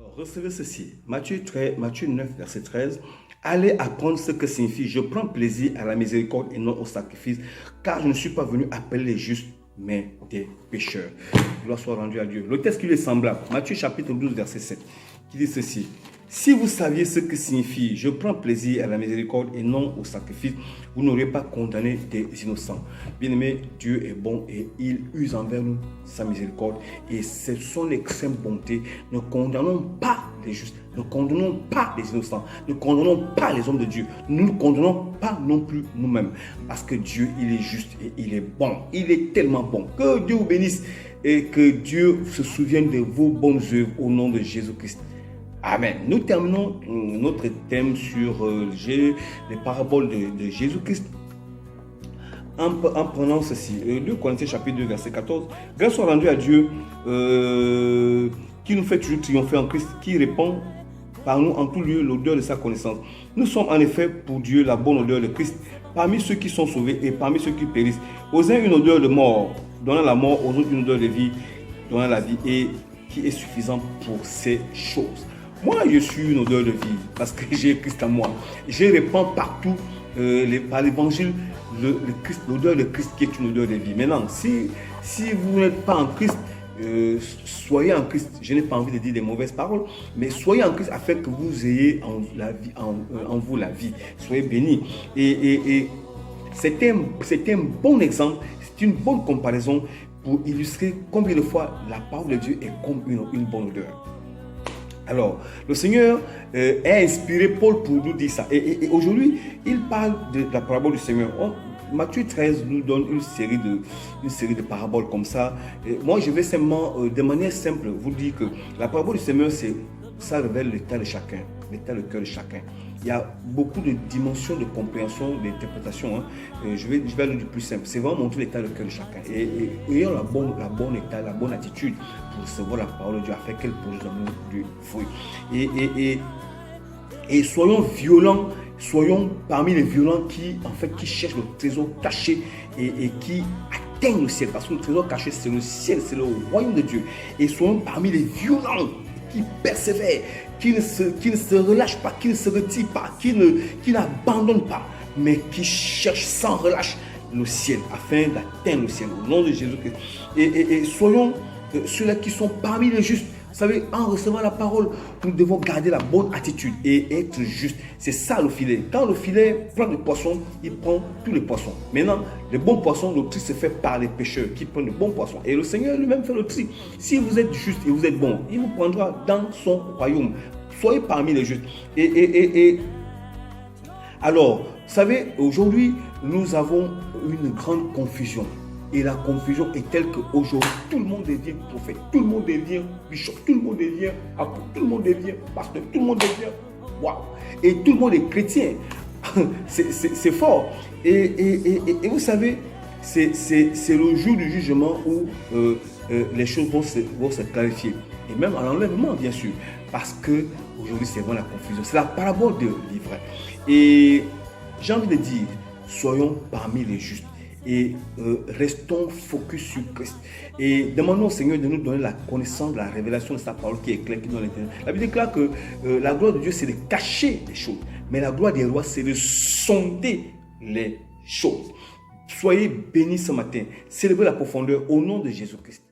Recevez ceci, Matthieu 9, verset 13. Allez apprendre ce que signifie « Je prends plaisir à la miséricorde et non au sacrifice, car je ne suis pas venu appeler les justes, mais des pécheurs. » Gloire soit rendue à Dieu. Le texte qui lui est semblable, Matthieu chapitre 12, verset 7, qui dit ceci. Si vous saviez ce que signifie « Je prends plaisir à la miséricorde et non au sacrifice », vous n'auriez pas condamné des innocents. Bien-aimé, Dieu est bon et il use envers nous sa miséricorde. Et ce sont les extrêmes bontés. Ne condamnons pas les justes, ne condamnons pas les innocents, ne condamnons pas les hommes de Dieu. Nous ne condamnons pas non plus nous-mêmes. Parce que Dieu, il est juste et il est bon. Il est tellement bon. Que Dieu vous bénisse et que Dieu se souvienne de vos bonnes œuvres au nom de Jésus-Christ. Amen. Nous terminons notre thème sur les paraboles de Jésus-Christ en prenant ceci. 2 Corinthiens chapitre 2 verset 14. Grâce soit rendue à Dieu qui nous fait toujours triompher en Christ, qui répand par nous en tout lieu l'odeur de sa connaissance. Nous sommes en effet pour Dieu la bonne odeur de Christ parmi ceux qui sont sauvés et parmi ceux qui périssent. Aux uns une odeur de mort, donnant la mort, aux autres une odeur de vie, donnant la vie, et qui est suffisant pour ces choses. Moi, je suis une odeur de vie parce que j'ai Christ en moi. Je répands partout par l'évangile l'odeur de Christ qui est une odeur de vie. Maintenant, si vous n'êtes pas en Christ, soyez en Christ. Je n'ai pas envie de dire des mauvaises paroles, mais soyez en Christ afin que vous ayez en vous la vie. Soyez bénis. Et c'est un bon exemple, c'est une bonne comparaison pour illustrer combien de fois la parole de Dieu est comme une bonne odeur. Alors, le Seigneur a inspiré Paul pour nous dire ça. Et aujourd'hui, il parle de la parabole du Seigneur. Matthieu 13 nous donne une série de paraboles comme ça. Et moi, je vais simplement, de manière simple, vous dire que la parabole du Seigneur, ça révèle l'état de chacun, l'état de cœur de chacun. Il y a beaucoup de dimensions de compréhension, d'interprétation. Hein. Je vais aller du plus simple. C'est vraiment montrer l'état de cœur de chacun. Et ayant la bonne attitude pour recevoir la parole de Dieu afin qu'elle produise dans nous du fruit. Et soyons violents, soyons parmi les violents qui cherchent le trésor caché et qui atteignent le ciel. Parce que le trésor caché, c'est le ciel, c'est le royaume de Dieu. Et soyons parmi les violents qui persévèrent, qui ne se relâchent pas, qui ne se retirent pas, qui n'abandonnent pas, mais qui cherchent sans relâche le ciel, afin d'atteindre le ciel, au nom de Jésus-Christ. Et soyons ceux-là qui sont parmi les justes. Vous savez, en recevant la parole, nous devons garder la bonne attitude et être juste. C'est ça le filet. Quand le filet prend des poissons, il prend tous les poissons. Maintenant, les bons poissons, le tri se fait par les pêcheurs qui prennent de bons poissons. Et le Seigneur lui-même fait le tri. Si vous êtes juste et vous êtes bon, il vous prendra dans son royaume. Soyez parmi les justes. Alors, vous savez, aujourd'hui, nous avons une grande confusion. Et la confusion est telle qu'aujourd'hui, tout le monde devient prophète, tout le monde devient bishop, tout le monde devient apôtre, tout le monde devient pasteur, tout le monde devient waouh. Et tout le monde est chrétien. C'est fort. Et vous savez, c'est le jour du jugement où les choses vont se clarifier. Et même à l'enlèvement, bien sûr. Parce que aujourd'hui, c'est vraiment la confusion. C'est la parabole de l'ivraie. Et j'ai envie de dire, soyons parmi les justes. Et restons focus sur Christ. Et demandons au Seigneur de nous donner la connaissance de la révélation de sa parole qui est claire, qui donne l'éternel. La Bible déclare que la gloire de Dieu, c'est de cacher les choses. Mais la gloire des rois, c'est de sonder les choses. Soyez bénis ce matin. Célébrez la profondeur au nom de Jésus-Christ.